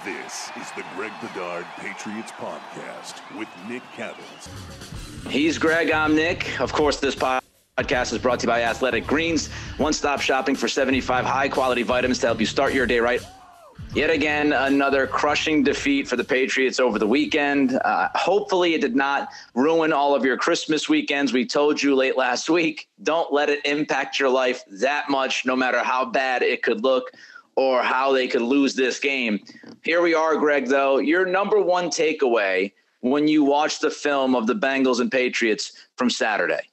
This is the Greg Bedard Patriots Podcast with Nick Cattles. He's Greg, I'm Nick. Of course, this podcast is brought to you by Athletic Greens, one-stop shopping for 75 high-quality vitamins to help you start your day right. Yet again, another crushing defeat for the Patriots over the weekend. Hopefully it did not ruin all of your Christmas weekends. We told you late last week, don't let it impact your life that much, no matter how bad it could look or how they could lose this game. Here we are, Greg, though. Your number one takeaway when you watch the film of the Bengals and Patriots from Saturday.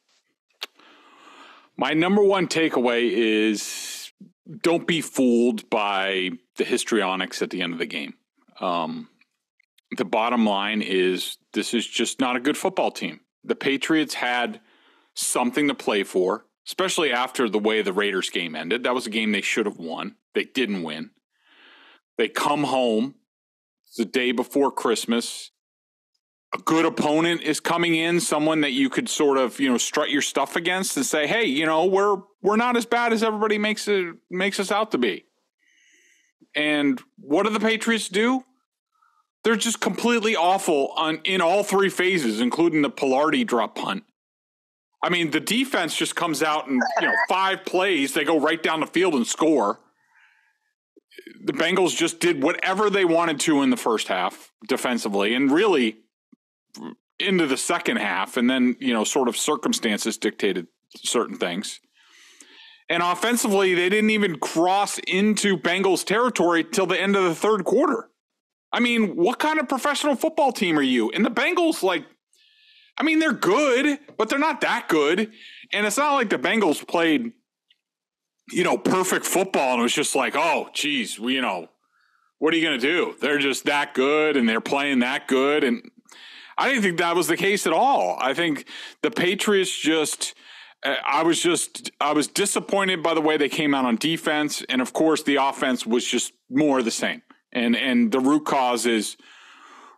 My number one takeaway is don't be fooled by the histrionics at the end of the game. The bottom line is this is just not a good football team. The Patriots had something to play for, especially after the way the Raiders game ended. That was a game they should have won. They didn't win. They come home the day before Christmas. A good opponent is coming in, someone that you could sort of, strut your stuff against and say, hey, we're not as bad as everybody makes us out to be. And what do the Patriots do? They're just completely awful in all three phases, including the Pilardi drop punt. I mean, the defense just comes out and 5 plays, they go right down the field and score. The Bengals just did whatever they wanted to in the first half defensively, and really into the second half, and then, sort of circumstances dictated certain things. And offensively, they didn't even cross into Bengals territory till the end of the third quarter. I mean, what kind of professional football team are you? And the Bengals, they're good, but they're not that good. And it's not like the Bengals played, perfect football and it was just like, oh, geez, what are you going to do? They're just that good and they're playing that good. And I didn't think that was the case at all. I think the Patriots I was disappointed by the way they came out on defense. And of course the offense was just more of the same. And the root cause is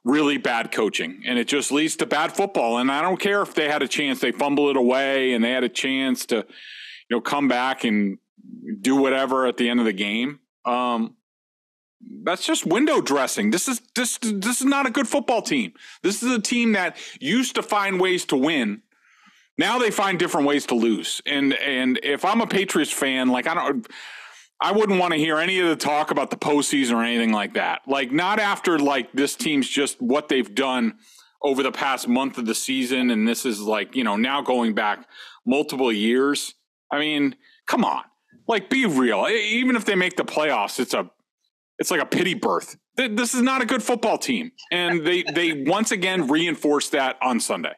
really bad coaching, and it just leads to bad football. And I don't care if they had a chance, they fumble it away and they had a chance to, come back and do whatever at the end of the game. That's just window dressing. This is not a good football team. This is a team that used to find ways to win. Now they find different ways to lose. And if I'm a Patriots fan, I wouldn't want to hear any of the talk about the postseason or anything like that. Not after this team's just what they've done over the past month of the season. And this is now going back multiple years. I mean, come on, be real. Even if they make the playoffs, it's like a pity birth. This is not a good football team. And they once again reinforced that on Sunday.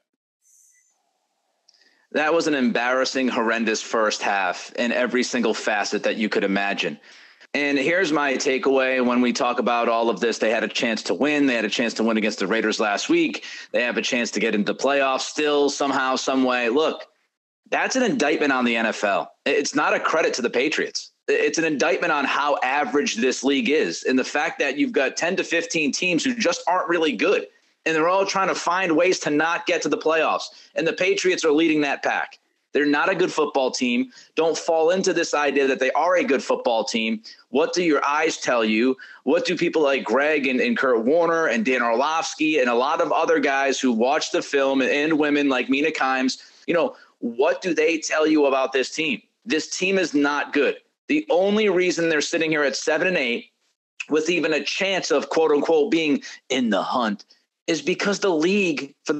That was an embarrassing, horrendous first half in every single facet that you could imagine. And here's my takeaway when we talk about all of this. They had a chance to win. They had a chance to win against the Raiders last week. They have a chance to get into the playoffs still somehow, some way. Look, that's an indictment on the NFL. It's not a credit to the Patriots. It's an indictment on how average this league is, and the fact that you've got 10 to 15 teams who just aren't really good. And they're all trying to find ways to not get to the playoffs. And the Patriots are leading that pack. They're not a good football team. Don't fall into this idea that they are a good football team. What do your eyes tell you? What do people like Greg and Kurt Warner and Dan Orlovsky and a lot of other guys who watch the film, and women like Mina Kimes, what do they tell you about this team? This team is not good. The only reason they're sitting here at 7-8 with even a chance of, quote unquote, being in the hunt is because the league, for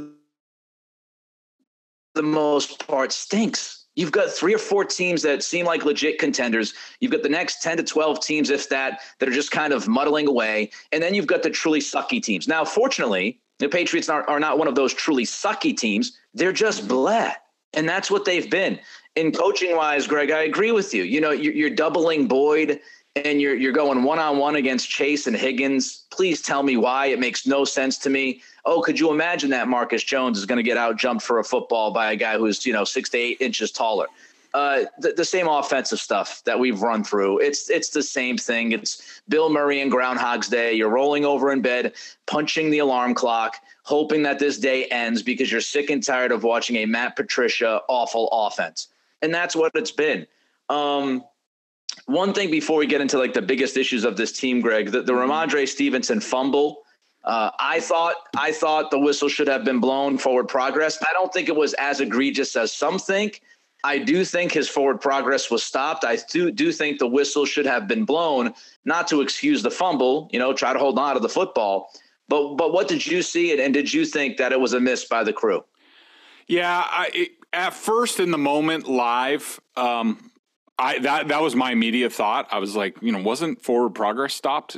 the most part, stinks. You've got 3 or 4 teams that seem like legit contenders. You've got the next 10 to 12 teams, if that are just kind of muddling away. And then you've got the truly sucky teams. Now, fortunately, the Patriots are not one of those truly sucky teams. They're just bleh. And that's what they've been. And coaching-wise, Greg, I agree with you. You're doubling Boyd and you're going one-on-one against Chase and Higgins. Please tell me why. It makes no sense to me. Oh, could you imagine that Marcus Jones is going to get out-jumped for a football by a guy who's, 6 to 8 inches taller? The same offensive stuff that we've run through. It's the same thing. It's Bill Murray and Groundhog's Day. You're rolling over in bed, punching the alarm clock, hoping that this day ends because you're sick and tired of watching a Matt Patricia awful offense. And that's what it's been. one thing before we get into like the biggest issues of this team, Greg, the Ramondre Stevenson fumble. I thought the whistle should have been blown. Forward progress. I don't think it was as egregious as some think. I do think his forward progress was stopped. I do think the whistle should have been blown, not to excuse the fumble, try to hold on to the football. But what did you see? And did you think that it was a miss by the crew? Yeah, at first in the moment live, that was my immediate thought. I was like, wasn't forward progress stopped?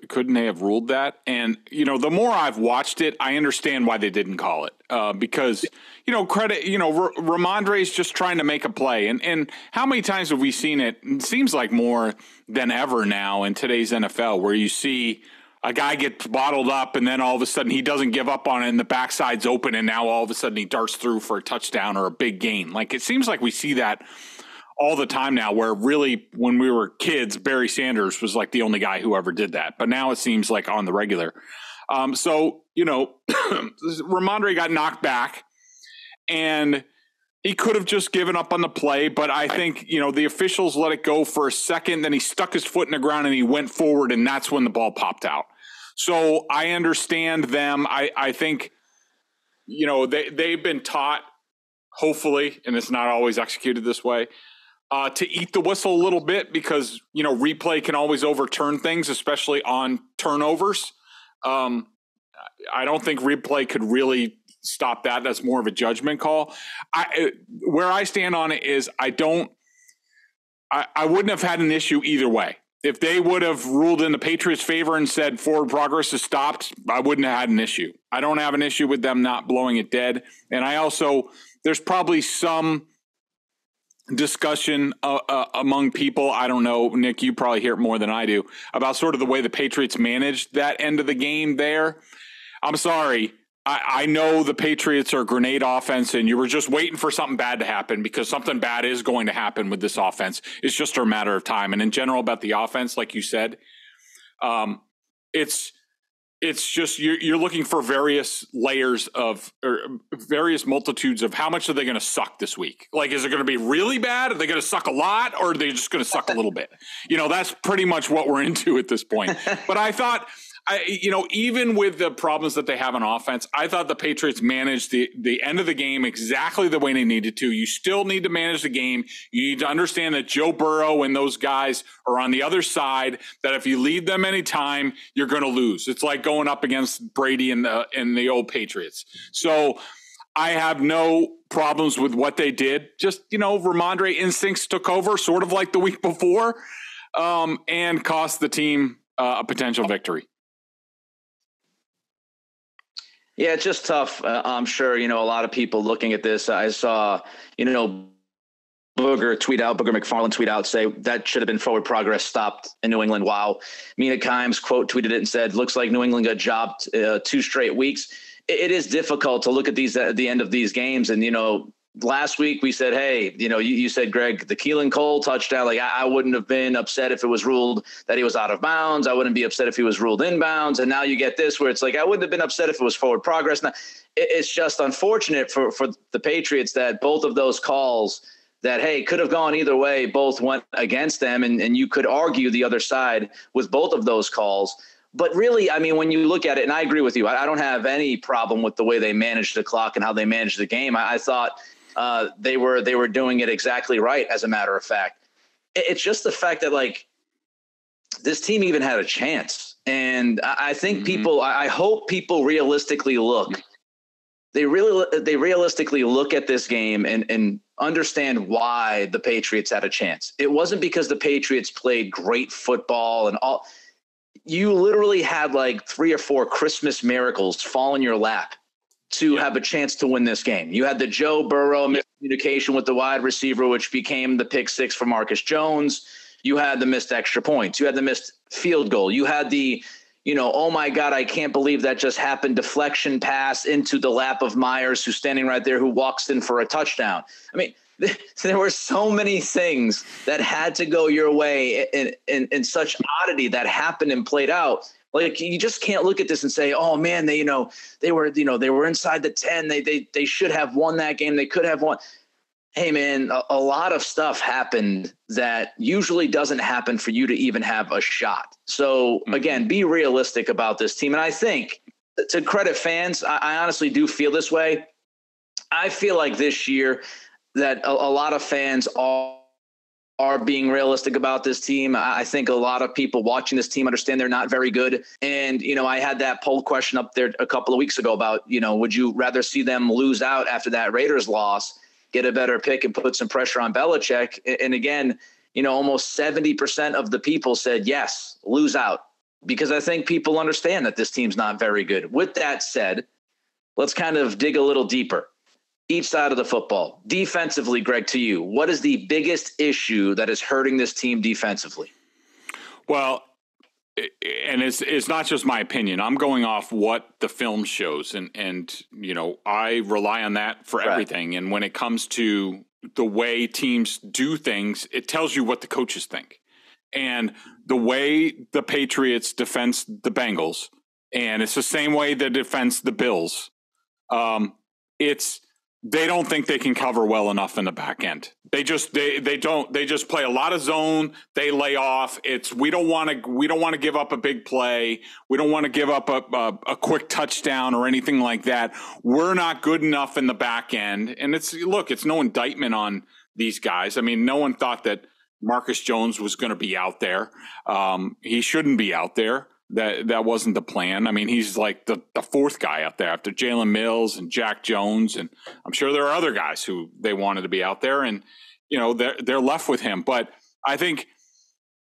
Couldn't they have ruled that? And, the more I've watched it, I understand why they didn't call it. Because, Ramondre's just trying to make a play. And how many times have we seen it? It seems like more than ever now in today's NFL, where you see a guy gets bottled up and then all of a sudden he doesn't give up on it and the backside's open and now all of a sudden he darts through for a touchdown or a big gain. Like, it seems like we see that all the time now, where really when we were kids, Barry Sanders was like the only guy who ever did that. But now it seems like on the regular. Ramondre got knocked back and he could have just given up on the play. But I think, the officials let it go for a second. Then he stuck his foot in the ground and he went forward. And that's when the ball popped out. So I understand them. I think, they've been taught, hopefully, and it's not always executed this way, to eat the whistle a little bit because, replay can always overturn things, especially on turnovers. I don't think replay could really stop that. That's more of a judgment call. Where I stand on it is I wouldn't have had an issue either way. If they would have ruled in the Patriots' favor and said forward progress is stopped, I wouldn't have had an issue. I don't have an issue with them not blowing it dead. And there's probably some discussion among people. I don't know, Nick, you probably hear it more than I do, about sort of the way the Patriots managed that end of the game there. I'm sorry. I know the Patriots are a grenade offense and you were just waiting for something bad to happen, because something bad is going to happen with this offense. It's just a matter of time. And in general about the offense, like you said, it's just you're looking for various layers of, or various multitudes of how much are they going to suck this week? Like, is it going to be really bad? Are they going to suck a lot, or are they just going to suck a little bit? That's pretty much what we're into at this point. But I thought, even with the problems that they have on offense, I thought the Patriots managed the end of the game exactly the way they needed to. You still need to manage the game. You need to understand that Joe Burrow and those guys are on the other side, that if you leave them any time, you're going to lose. It's like going up against Brady and the old Patriots. So I have no problems with what they did. Just, Ramondre instincts took over, sort of like the week before, and cost the team a potential victory. Yeah, it's just tough. I'm sure, a lot of people looking at this. I saw, Booger McFarland tweet out, say that should have been forward progress stopped in New England. Wow. Mina Kimes tweeted it and said, looks like New England got jobbed 2 straight weeks. It is difficult to look at these at the end of these games. And, last week we said, hey, you said, Greg, the Keelan Cole touchdown, like I wouldn't have been upset if it was ruled that he was out of bounds. I wouldn't be upset if he was ruled inbounds. And now you get this where it's like, I wouldn't have been upset if it was forward progress. Now, it's just unfortunate for the Patriots that both of those calls that, hey, could have gone either way, both went against them. And you could argue the other side with both of those calls. But really, I mean, when you look at it, and I agree with you, I don't have any problem with the way they managed the clock and how they managed the game. I thought they were doing it exactly right, as a matter of fact. It's just the fact that, like, this team even had a chance. And I think I hope people realistically look. They realistically look at this game and understand why the Patriots had a chance. It wasn't because the Patriots played great football and all. You literally had like 3 or 4 Christmas miracles fall in your lap to have a chance to win this game. You had the Joe Burrow miscommunication with the wide receiver, which became the pick 6 for Marcus Jones. You had the missed extra points. You had the missed field goal. You had the, oh my God, I can't believe that just happened. Deflection pass into the lap of Myers, who's standing right there, who walks in for a touchdown. I mean, there were so many things that had to go your way in such oddity that happened and played out. Like, you just can't look at this and say, oh man, they were inside the 10. They should have won that game. They could have won. Hey, man, a lot of stuff happened that usually doesn't happen for you to even have a shot. So, again, be realistic about this team. And I think, to credit fans, I honestly do feel this way. I feel like this year that a lot of fans are being realistic about this team. I think a lot of people watching this team understand they're not very good. And, I had that poll question up there a couple of weeks ago about, would you rather see them lose out after that Raiders loss, get a better pick and put some pressure on Belichick? And again, almost 70% of the people said yes, lose out, because I think people understand that this team's not very good. With that said, let's kind of dig a little deeper. Each side of the football. Defensively, Greg, to you, what is the biggest issue that is hurting this team defensively? Well, and it's not just my opinion. I'm going off what the film shows, and I rely on that for everything. And when it comes to the way teams do things, it tells you what the coaches think. And the way the Patriots defense the Bengals, and it's the same way they defense the Bills, they don't think they can cover well enough in the back end. They just play a lot of zone. They lay off. We don't want to give up a big play. We don't want to give up a quick touchdown or anything like that. We're not good enough in the back end. And it's no indictment on these guys. I mean, no one thought that Marcus Jones was going to be out there. He shouldn't be out there. That wasn't the plan. I mean, he's like the fourth guy out there after Jalen Mills and Jack Jones, and I'm sure there are other guys who they wanted to be out there, and they're left with him. But I think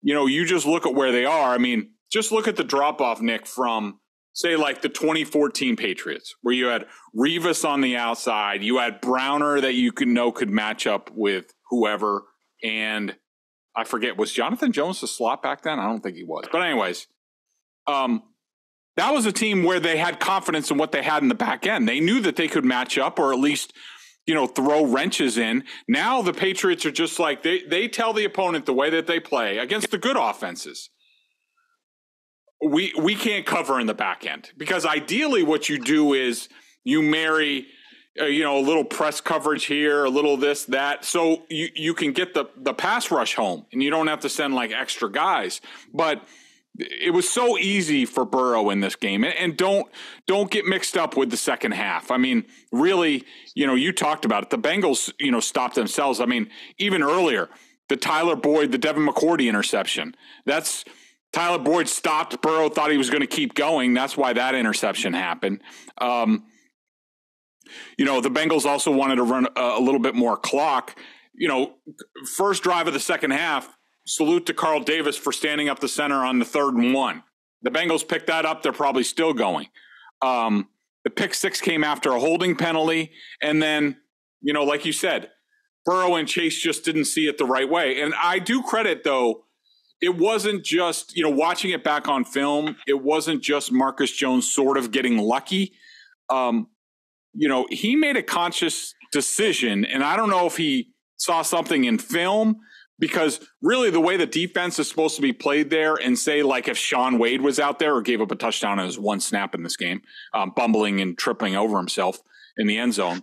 you just look at where they are. I mean, just look at the drop off, Nick, from say like the 2014 Patriots, where you had Revis on the outside, you had Browner that you could match up with whoever, and I forget, was Jonathan Jones the slot back then? I don't think he was, but anyways. That was a team where they had confidence in what they had in the back end. They knew that they could match up or at least, throw wrenches in. Now the Patriots are just like, they tell the opponent the way that they play against the good offenses. We can't cover in the back end, because ideally what you do is you marry, a little press coverage here, a little this, that. So you can get the pass rush home and you don't have to send like extra guys. But it was so easy for Burrow in this game, and don't get mixed up with the second half. I mean, really, you talked about it. The Bengals, stopped themselves. I mean, even earlier, the Tyler Boyd, the Devin McCourty interception. That's Tyler Boyd stopped. Burrow thought he was going to keep going. That's why that interception happened. The Bengals also wanted to run a little bit more clock. First drive of the second half. Salute to Carl Davis for standing up the center on the 3rd and 1. The Bengals picked that up. They're probably still going. The pick six came after a holding penalty. And then, like you said, Burrow and Chase just didn't see it the right way. And I do credit, though, it wasn't just, watching it back on film, it wasn't just Marcus Jones sort of getting lucky. He made a conscious decision, and I don't know if he saw something in film, because really the way the defense is supposed to be played there, and say like if Sean Wade was out there or gave up a touchdown on his one snap in this game, bumbling and tripping over himself in the end zone.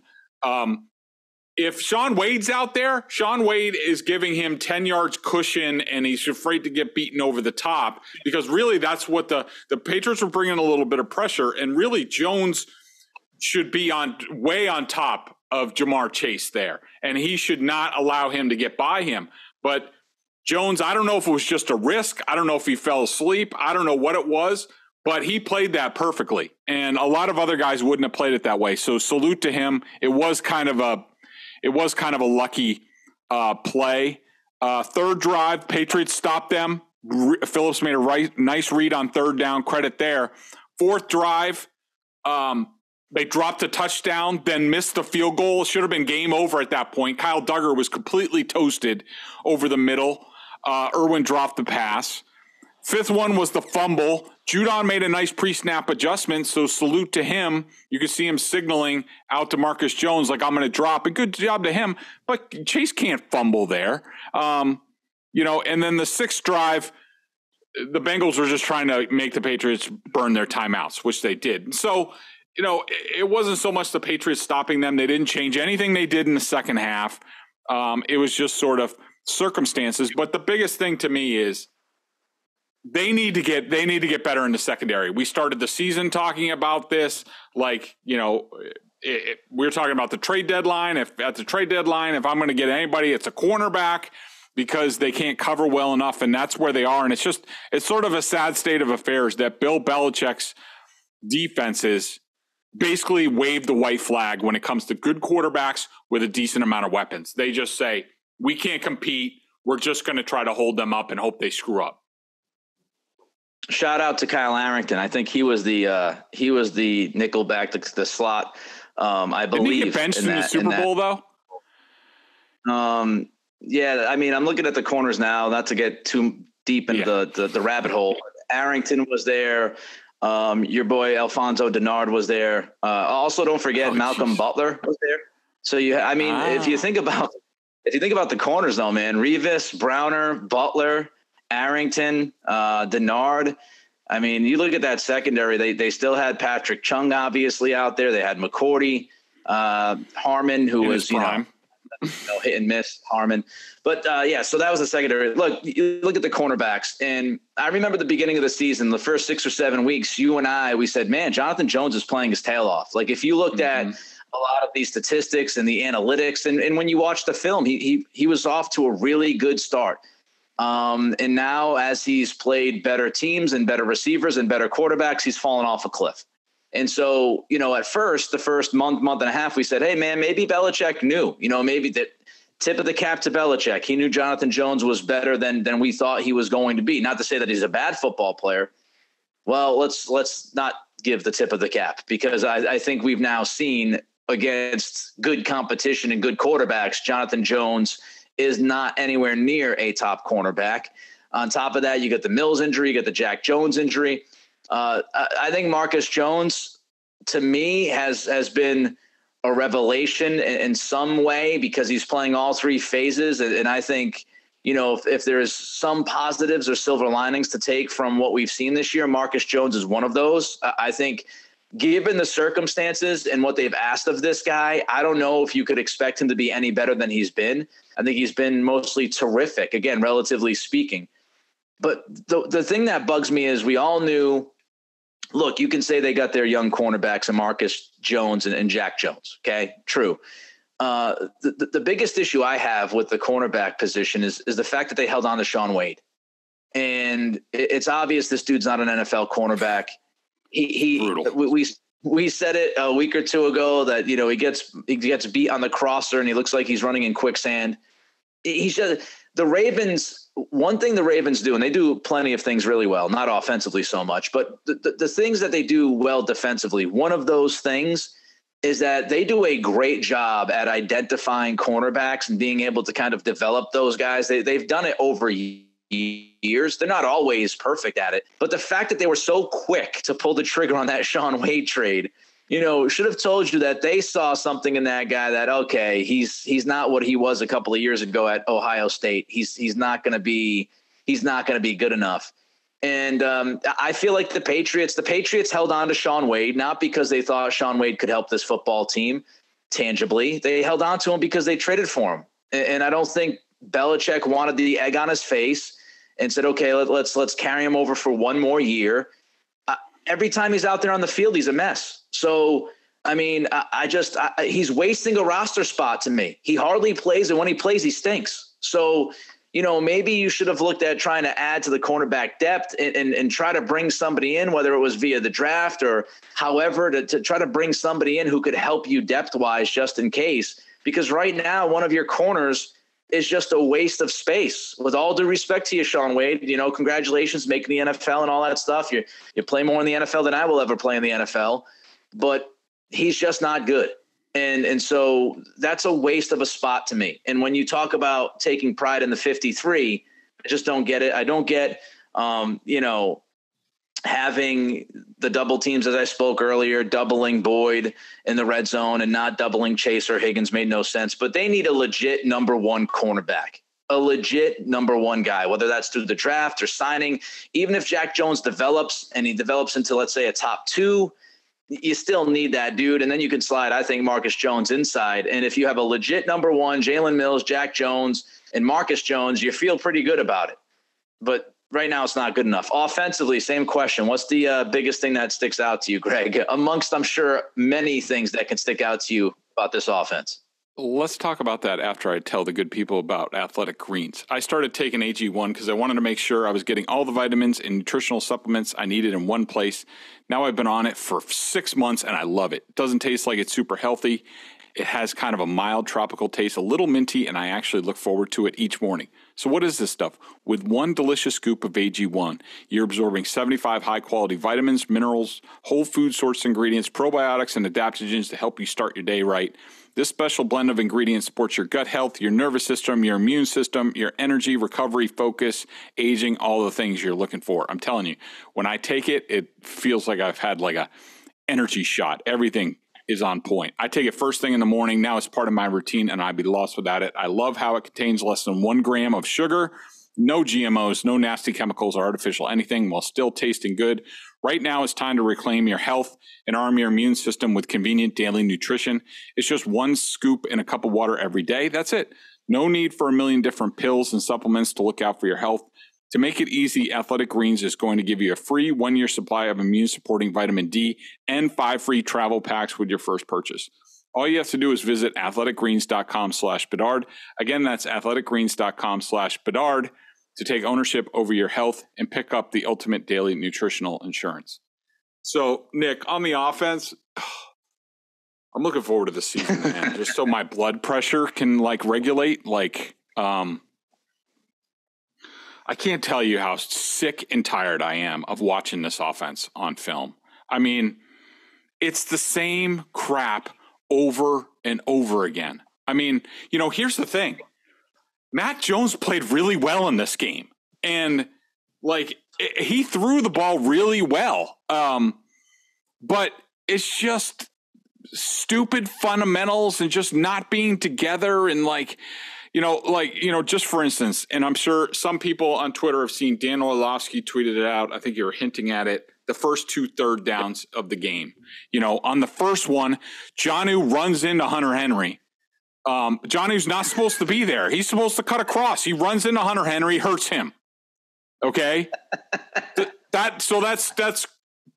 If Sean Wade's out there, Sean Wade is giving him 10 yards cushion, and he's afraid to get beaten over the top, because really that's what the Patriots were bringing a little bit of pressure, and really Jones should be way on top of Jamar Chase there, and he should not allow him to get by him. But Jones, I don't know if it was just a risk. I don't know if he fell asleep. I don't know what it was, but he played that perfectly. And a lot of other guys wouldn't have played it that way. So salute to him. It was kind of a lucky play. Third drive, Patriots stopped them. Phillips made a nice read on third down. Credit there. Fourth drive, they dropped a touchdown, then missed the field goal. It should have been game over at that point. Kyle Duggar was completely toasted over the middle. Irwin dropped the pass. Fifth one was the fumble. Judon made a nice pre-snap adjustment, so salute to him. You could see him signaling out to Marcus Jones like, I'm going to drop. A good job to him, but Chase can't fumble there. And then the sixth drive, the Bengals were just trying to make the Patriots burn their timeouts, which they did. So, it wasn't so much the Patriots stopping them. They didn't change anything they did in the second half. It was just sort of circumstances. But the biggest thing to me is they need to get better in the secondary. We started the season talking about this, like, we're talking about the trade deadline. If at the trade deadline, if I'm going to get anybody, it's a cornerback because they can't cover well enough, and that's where they are. And it's sort of a sad state of affairs that Bill Belichick's defenses basically wave the white flag when it comes to good quarterbacks with a decent amount of weapons. They just say, we can't compete. We're just going to try to hold them up and hope they screw up. Shout out to Kyle Arrington. I think he was the nickelback, the slot. I believe. Didn't he get benched in the Super Bowl though? Yeah. I mean, I'm looking at the corners now, not to get too deep into the rabbit hole. Arrington was there. Your boy Alfonso Denard was there. Also, don't forget Malcolm Butler was there. So if you think about the corners though, man, Revis, Browner, Butler, Arrington, Denard. I mean, you look at that secondary, they still had Patrick Chung obviously out there. They had McCourty, Harmon, who was, hit and miss Harmon. But so that was the secondary. Look, you look at the cornerbacks, and I remember the beginning of the season, the first 6 or 7 weeks, you and we said, man, Jonathan Jones is playing his tail off. Like if you looked at a lot of these statistics and the analytics, and when you watch the film, he was off to a really good start. And now as he's played better teams and better receivers and better quarterbacks, he's fallen off a cliff. And so, at first, the first month and a half, we said, hey, man, maybe Belichick knew, maybe that tip of the cap to Belichick. He knew Jonathan Jones was better than we thought he was going to be. Not to say that he's a bad football player. Well, let's not give the tip of the cap, because I think we've now seen against good competition and good quarterbacks, Jonathan Jones is not anywhere near a top cornerback. On top of that, you get the Mills injury, you get the Jack Jones injury. I think Marcus Jones, to me, has been a revelation in some way because he's playing all three phases. And I think, if there's some positives or silver linings to take from what we've seen this year, Marcus Jones is one of those. I think given the circumstances and what they've asked of this guy, I don't know if you could expect him to be any better than he's been. I think he's been mostly terrific, again, relatively speaking. But the thing that bugs me is we all knew, look, you can say they got their young cornerbacks and Marcus Jones and Jack Jones. Okay, true. The biggest issue I have with the cornerback position is the fact that they held on to Shaun Wade. And it's obvious this dude's not an NFL cornerback. We said it a week or two ago that, he gets beat on the crosser and he looks like he's running in quicksand. The Ravens, one thing the Ravens do, and they do plenty of things really well, not offensively so much, but the things that they do well defensively, one of those things is that they do a great job at identifying cornerbacks and being able to kind of develop those guys. They've done it over years. They're not always perfect at it, but the fact that they were so quick to pull the trigger on that Shaun Wade trade, should have told you that they saw something in that guy that, okay, he's not what he was a couple of years ago at Ohio State. He's not going to be good enough. And I feel like the Patriots held on to Shaun Wade, not because they thought Shaun Wade could help this football team tangibly. They held on to him because they traded for him. And I don't think Belichick wanted the egg on his face and said, okay, let's carry him over for one more year. Every time he's out there on the field, he's a mess. So, I mean, he's wasting a roster spot to me. He hardly plays, and when he plays, he stinks. So, maybe you should have looked at trying to add to the cornerback depth and try to bring somebody in, whether it was via the draft or however, to try to bring somebody in who could help you depth-wise just in case. Because right now, one of your corners is just a waste of space. With all due respect to you, Shaun Wade, congratulations, making the NFL and all that stuff. You play more in the NFL than I will ever play in the NFL, but he's just not good. And so that's a waste of a spot to me. And when you talk about taking pride in the 53, I just don't get it. I don't get, having the double teams, as I spoke earlier, doubling Boyd in the red zone and not doubling Chase or Higgins made no sense. But they need a legit number one cornerback, a legit number one guy, whether that's through the draft or signing. Even if Jack Jones develops and he develops into, let's say, a top 2, you still need that dude. And then you can slide, I think, Marcus Jones inside. And if you have a legit number one, Jalen Mills, Jack Jones, and Marcus Jones, you feel pretty good about it. But right now it's not good enough. Offensively, same question. What's the biggest thing that sticks out to you, Greg, amongst, I'm sure, many things that can stick out to you about this offense? Let's talk about that after I tell the good people about Athletic Greens. I started taking AG1 because I wanted to make sure I was getting all the vitamins and nutritional supplements I needed in one place. Now I've been on it for 6 months and I love it. It doesn't taste like it's super healthy. It has kind of a mild tropical taste, a little minty, and I actually look forward to it each morning. So what is this stuff? With one delicious scoop of AG1, you're absorbing 75 high-quality vitamins, minerals, whole food source ingredients, probiotics, and adaptogens to help you start your day right. This special blend of ingredients supports your gut health, your nervous system, your immune system, your energy, recovery, focus, aging, all the things you're looking for. I'm telling you, when I take it, it feels like I've had like a energy shot. Everything is on point. I take it first thing in the morning. Now it's part of my routine, and I'd be lost without it. I love how it contains less than 1 gram of sugar, no GMOs, no nasty chemicals or artificial anything, while still tasting good. Right now, it's time to reclaim your health and arm your immune system with convenient daily nutrition. It's just 1 scoop in a cup of water every day. That's it. No need for a million different pills and supplements to look out for your health. To make it easy, Athletic Greens is going to give you a free 1-year supply of immune-supporting vitamin D and 5 free travel packs with your first purchase. All you have to do is visit athleticgreens.com/Bedard. Again, that's athleticgreens.com/Bedard to take ownership over your health and pick up the ultimate daily nutritional insurance. So, Nick, on the offense, I'm looking forward to the season, man. Just so my blood pressure can regulate. I can't tell you how sick and tired I am of watching this offense on film. I mean, it's the same crap over and over again. I mean, here's the thing. Mac Jones played really well in this game. And, he threw the ball really well. But it's just stupid fundamentals and just not being together and, just for instance, and I'm sure some people on Twitter have seen Dan Orlovsky tweeted it out. I think you were hinting at it. The first 2 third downs of the game. On the first one, Jonnu runs into Hunter Henry. Jonnu's not supposed to be there. He's supposed to cut across. He runs into Hunter Henry, hurts him. Okay? That's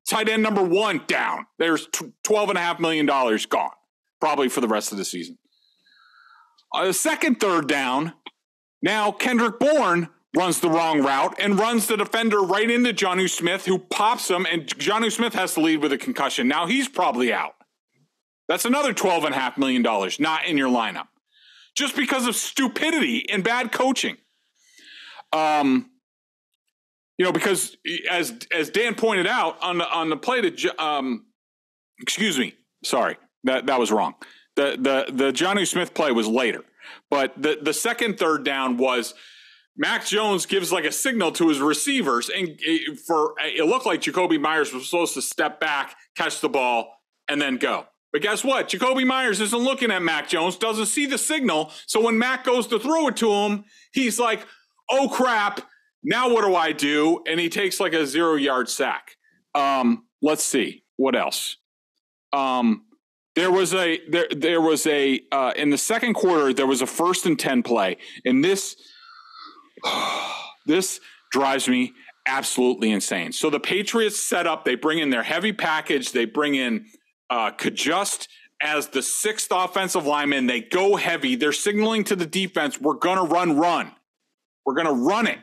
tight end number 1 down. There's $12.5 million gone, probably for the rest of the season. The second third down, now Kendrick Bourne runs the wrong route and runs the defender right into Jonnu Smith, who pops him, and Jonnu Smith has to lead with a concussion. Now he's probably out. That's another $12.5 million not in your lineup, just because of stupidity and bad coaching. Because as Dan pointed out on the play to, excuse me, sorry, that was wrong. The Jonnu Smith play was later, but the second third down was Mac Jones gives a signal to his receivers, and it looked like Jacoby Myers was supposed to step back, catch the ball, and then go. But guess what? Jacoby Myers isn't looking at Mac Jones, doesn't see the signal. So when Mac goes to throw it to him, he's like, "Oh crap! Now what do I do?" And he takes a 0-yard sack. Let's see what else. There was a in the second quarter, there was a 1st and 10 play. And this drives me absolutely insane. So the Patriots set up, they bring in their heavy package. They bring in Kajust as the 6th offensive lineman. They go heavy. They're signaling to the defense, we're going to run. We're going to run it.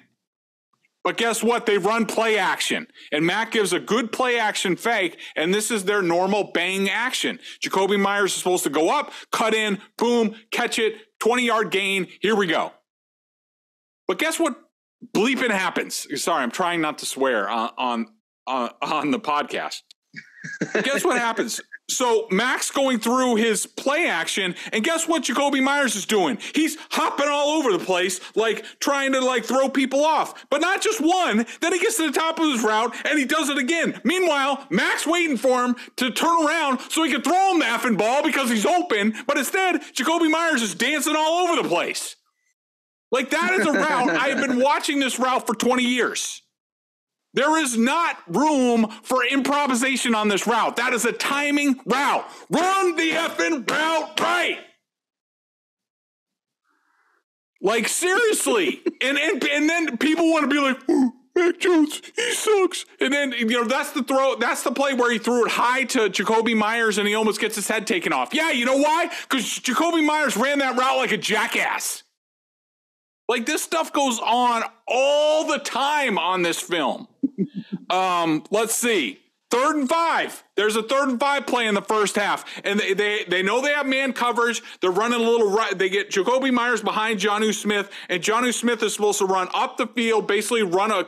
But guess what? They run play action, and Mac gives a good play action fake, and this is their normal bang action. Jacoby Myers is supposed to go up, cut in, boom, catch it, 20-yard gain. Here we go. But guess what bleeping happens? Sorry, I'm trying not to swear on the podcast. But guess what happens? So Mac's going through his play action, and guess what Jacoby Myers is doing? He's hopping all over the place, trying to throw people off. But not just one. Then he gets to the top of his route, and he does it again. Meanwhile, Mac's waiting for him to turn around so he can throw him the effing ball because he's open. But instead, Jacoby Myers is dancing all over the place. That is a route. I have been watching this route for 20 years. There is not room for improvisation on this route. That is a timing route. Run the effing route right. Like, seriously. and then people want to be like, oh, Mac Jones, he sucks. And then, that's the play where he threw it high to Jacoby Myers and he almost gets his head taken off. Yeah, you know why? Because Jacoby Myers ran that route like a jackass. Like, this stuff goes on all the time on this film. Let's see. 3rd and 5. There's a 3rd and 5 play in the first half. And they know they have man coverage. They're running a little right. They get Jacoby Myers behind Jonnu Smith. And Jonnu Smith is supposed to run up the field, basically run a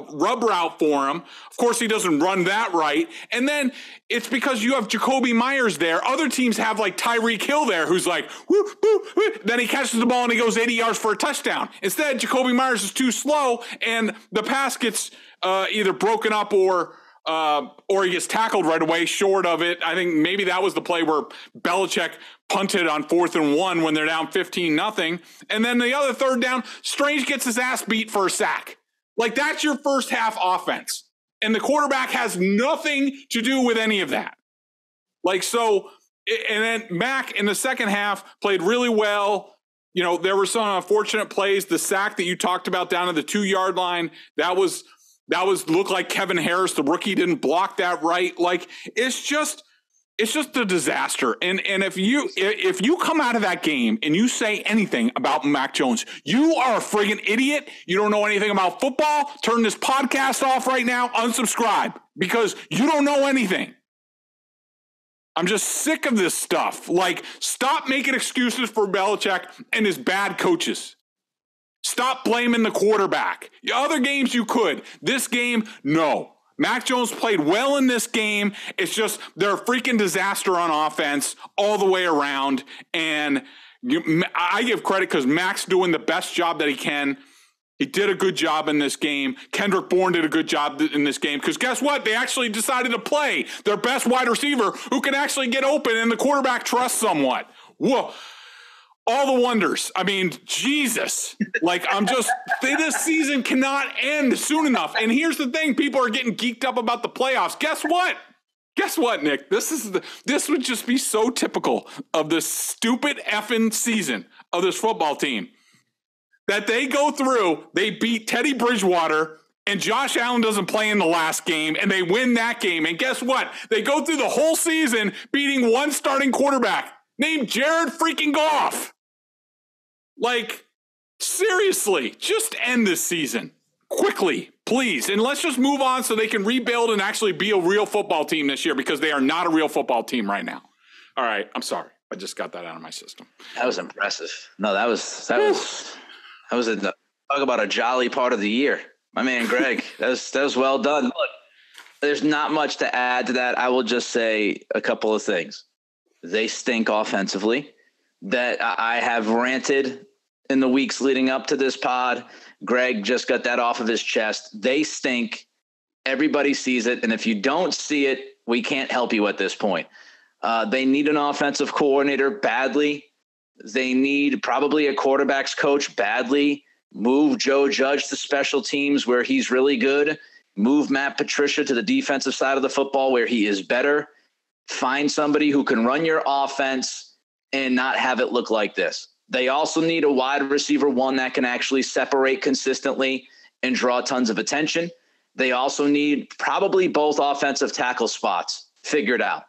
rub route for him. Of course, he doesn't run that right. And then it's because you have Jacoby Myers there. Other teams have like Tyreek Hill there, who's like, woo, woo, woo. Then he catches the ball and he goes 80 yards for a touchdown. Instead, Jacoby Myers is too slow and the pass gets either broken up or he gets tackled right away short of it. I think maybe that was the play where Belichick punted on 4th and 1 when they're down 15-0. And then the other 3rd down, Strange gets his ass beat for a sack. Like, that's your first half offense. And the quarterback has nothing to do with any of that. Like, so, and then Mac in the second half played really well. There were some unfortunate plays. The sack that you talked about down at the 2-yard line, that was looked like Kevin Harris, the rookie, didn't block that right. Like, it's just a disaster. And if you come out of that game and you say anything about Mac Jones, you are a friggin' idiot. You don't know anything about football. Turn this podcast off right now. Unsubscribe because you don't know anything. I'm just sick of this stuff. Like, stop making excuses for Belichick and his bad coaches. Stop blaming the quarterback. Other games you could. This game, no. Mac Jones played well in this game. It's just they're a freaking disaster on offense all the way around. And I give credit because Mac's doing the best job that he can. He did a good job in this game. Kendrick Bourne did a good job in this game because guess what? They actually decided to play their best wide receiver who can actually get open and the quarterback trusts somewhat. Whoa. All the wonders. I mean, Jesus. Like, this season cannot end soon enough. And here's the thing. People are getting geeked up about the playoffs. Guess what, Nick? This would just be so typical of this stupid effing season of this football team that they go through, they beat Teddy Bridgewater, and Josh Allen doesn't play in the last game, and they win that game. And guess what? They go through the whole season beating one starting quarterback named Jared freaking Goff. Like, seriously, just end this season quickly, please. And let's just move on so they can rebuild and actually be a real football team this year because they are not a real football team right now. All right, I'm sorry. I just got that out of my system. That was impressive. No, that was talk about a jolly part of the year. My man, Greg, that was well done. Look, there's not much to add to that. I will just say a couple of things. They stink offensively. That I have ranted in the weeks leading up to this pod. Greg just got that off of his chest. They stink. Everybody sees it. And if you don't see it, we can't help you at this point. They need an offensive coordinator badly. They need probably a quarterback's coach badly. Move Joe Judge to special teams where he's really good. Move Matt Patricia to the defensive side of the football where he is better. Find somebody who can run your offense and not have it look like this. They also need a wide receiver, one that can actually separate consistently and draw tons of attention. They also need probably both offensive tackle spots figured out.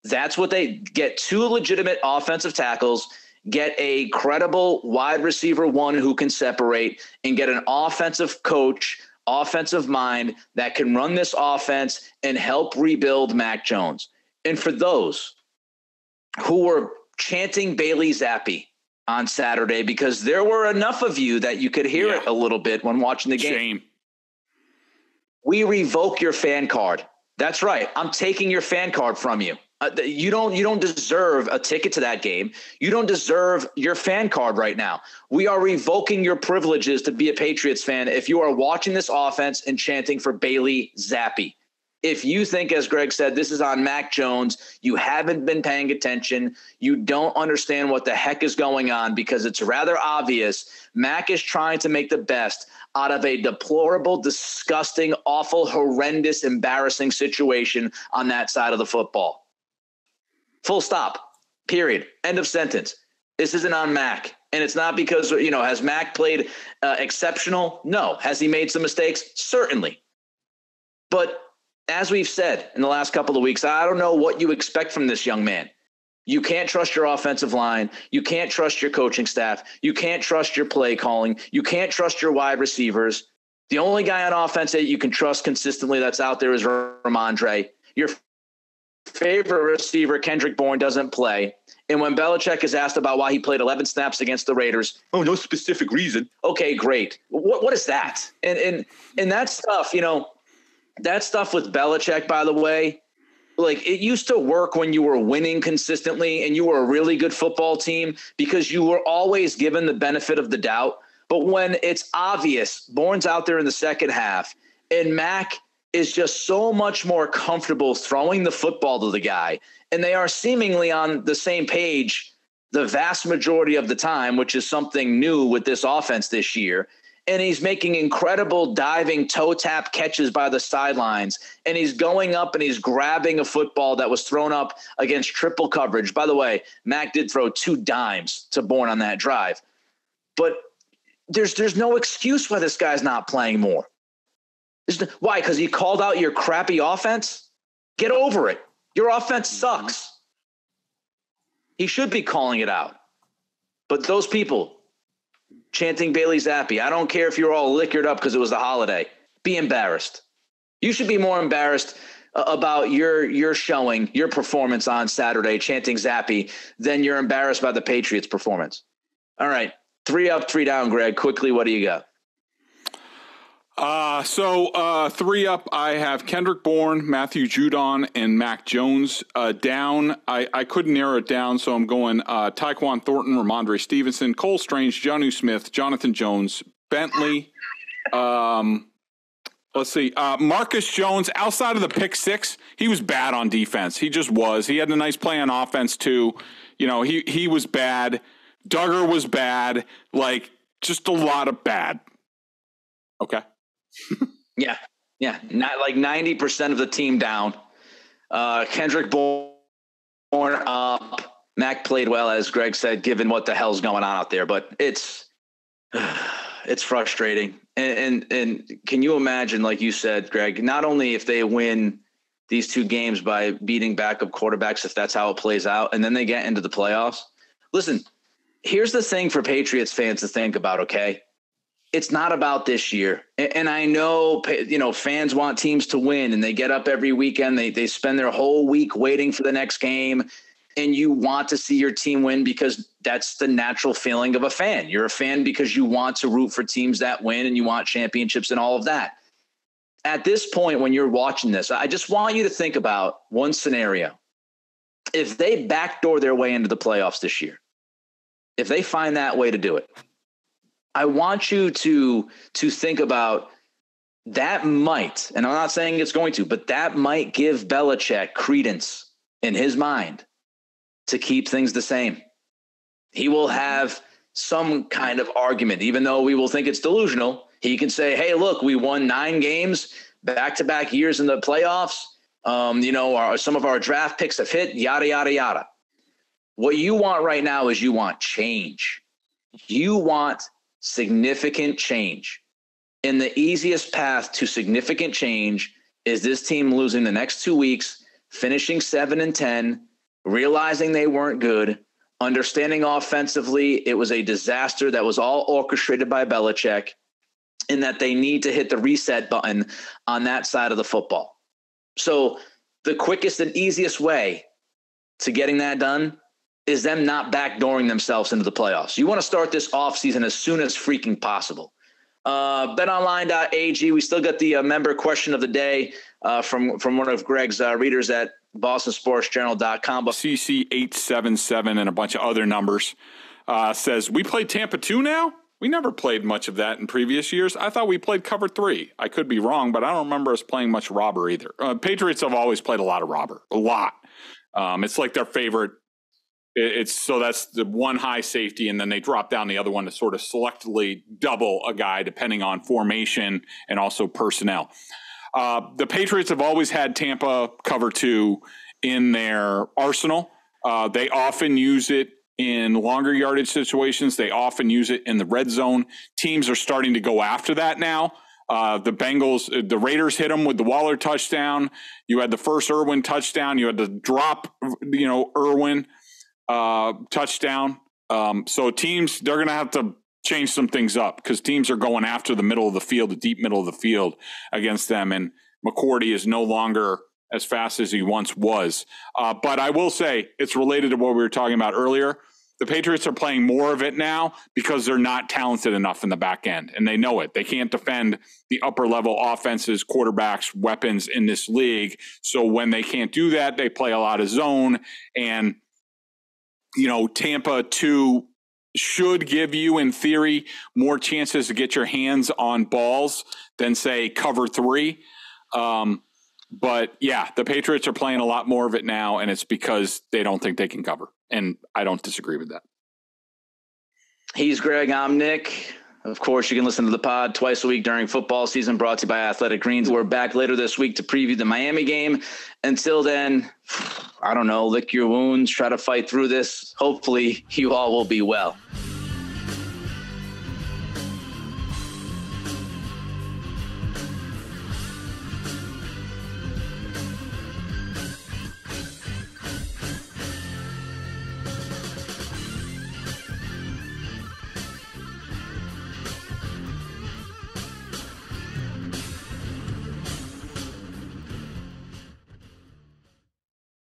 That's what they get. 2 legitimate offensive tackles, get a credible wide receiver, one who can separate, and get an offensive coach, offensive mind that can run this offense and help rebuild Mac Jones. And for those who were chanting Bailey Zappi on Saturday, because there were enough of you that you could hear it a little bit when watching the game. Shame. We revoke your fan card. That's right. I'm taking your fan card from you. You don't deserve a ticket to that game. You don't deserve your fan card right now. We are revoking your privileges to be a Patriots fan if you are watching this offense and chanting for Bailey Zappi. If you think, as Greg said, this is on Mac Jones, you haven't been paying attention, you don't understand what the heck is going on, because it's rather obvious Mac is trying to make the best out of a deplorable, disgusting, awful, horrendous, embarrassing situation on that side of the football. Full stop. Period. End of sentence. This isn't on Mac. And it's not because, has Mac played exceptional? No. Has he made some mistakes? Certainly. But as we've said in the last couple of weeks, I don't know what you expect from this young man. You can't trust your offensive line. You can't trust your coaching staff. You can't trust your play calling. You can't trust your wide receivers. The only guy on offense that you can trust consistently that's out there is Ramondre. Your favorite receiver, Kendrick Bourne, doesn't play. And when Belichick is asked about why he played 11 snaps against the Raiders, no specific reason. Okay, great. What is that? And that stuff, that stuff with Belichick, by the way, like, it used to work when you were winning consistently and you were a really good football team because you were always given the benefit of the doubt. But when it's obvious, Bourne's out there in the second half and Mac is just so much more comfortable throwing the football to the guy, and they are seemingly on the same page the vast majority of the time, which is something new with this offense this year. And he's making incredible diving toe tap catches by the sidelines. And he's going up and he's grabbing a football that was thrown up against triple coverage. By the way, Mac did throw 2 dimes to Bourne on that drive. But there's no excuse why this guy's not playing more. Why? Because he called out your crappy offense? Get over it. Your offense sucks. He should be calling it out. But those people chanting Bailey Zappi, I don't care if you're all liquored up because it was the holiday. Be embarrassed. You should be more embarrassed about your showing, your performance on Saturday, chanting Zappi, than you're embarrassed by the Patriots' performance. All right. 3 up, 3 down, Greg. Quickly, what do you got? So 3 up, I have Kendrick Bourne, Matthew Judon, and Mac Jones. Down, I couldn't narrow it down, so I'm going Tyquan Thornton, Ramondre Stevenson, Cole Strange, Jonnu Smith, Jonathan Jones, Bentley. Let's see. Marcus Jones, outside of the pick 6, he was bad on defense. He just was. He had a nice play on offense, too. He was bad. Duggar was bad. Like, just a lot of bad. Okay. Yeah. Not like 90% of the team down. Kendrick Bourne up. Mac played well, as Greg said, given what the hell's going on out there. But it's frustrating. And can you imagine, like you said, Greg, not only if they win these 2 games by beating backup quarterbacks, if that's how it plays out, and then they get into the playoffs. Listen, here's the thing for Patriots fans to think about, okay? It's not about this year. And I know, fans want teams to win, and they get up every weekend. They spend their whole week waiting for the next game, and you want to see your team win because that's the natural feeling of a fan. You're a fan because you want to root for teams that win and you want championships and all of that. At this point, when you're watching this, I just want you to think about one scenario. If they backdoor their way into the playoffs this year, if they find that way to do it, I want you to think about that might, and I'm not saying it's going to, but that might give Belichick credence in his mind to keep things the same. He will have some kind of argument, even though we will think it's delusional. He can say, hey, look, we won 9 games back-to-back years in the playoffs. Some of our draft picks have hit, yada, yada, yada. What you want right now is you want change. You want significant change. And the easiest path to significant change is this team losing the next 2 weeks, finishing 7-10, realizing they weren't good, understanding offensively it was a disaster that was all orchestrated by Belichick, and that they need to hit the reset button on that side of the football. So the quickest and easiest way to getting that done is them not backdooring themselves into the playoffs. You want to start this offseason as soon as freaking possible. BetOnline.ag, we still got the member question of the day from one of Greg's readers at BostonSportsJournal.com. CC877 and a bunch of other numbers says, we play Tampa 2 now? We never played much of that in previous years. I thought we played cover 3. I could be wrong, but I don't remember us playing much robber either. Patriots have always played a lot of robber, a lot. It's like their favorite. So that's the one high safety, and then they drop down the other one to sort of selectively double a guy depending on formation and also personnel. The Patriots have always had Tampa cover 2 in their arsenal. They often use it in longer yardage situations. They often use it in the red zone. Teams are starting to go after that now. The Raiders hit them with the Waller touchdown. You had the first Irwin touchdown. You had the drop, Irwin touchdown. So teams, they're going to have to change some things up because teams are going after the middle of the field, the deep middle of the field against them. And McCourty is no longer as fast as he once was. But I will say it's related to what we were talking about earlier. The Patriots are playing more of it now because they're not talented enough in the back end, and they know it. They can't defend the upper level offenses, quarterbacks, weapons in this league. So when they can't do that, they play a lot of zone. And, Tampa 2 should give you, in theory, more chances to get your hands on balls than, say, cover 3. But, yeah, the Patriots are playing a lot more of it now, and it's because they don't think they can cover. And I don't disagree with that. He's Greg. I'm Nick. Of course, you can listen to the pod twice a week during football season, brought to you by Athletic Greens. We're back later this week to preview the Miami game. Until then, I don't know, lick your wounds, try to fight through this. Hopefully, you all will be well.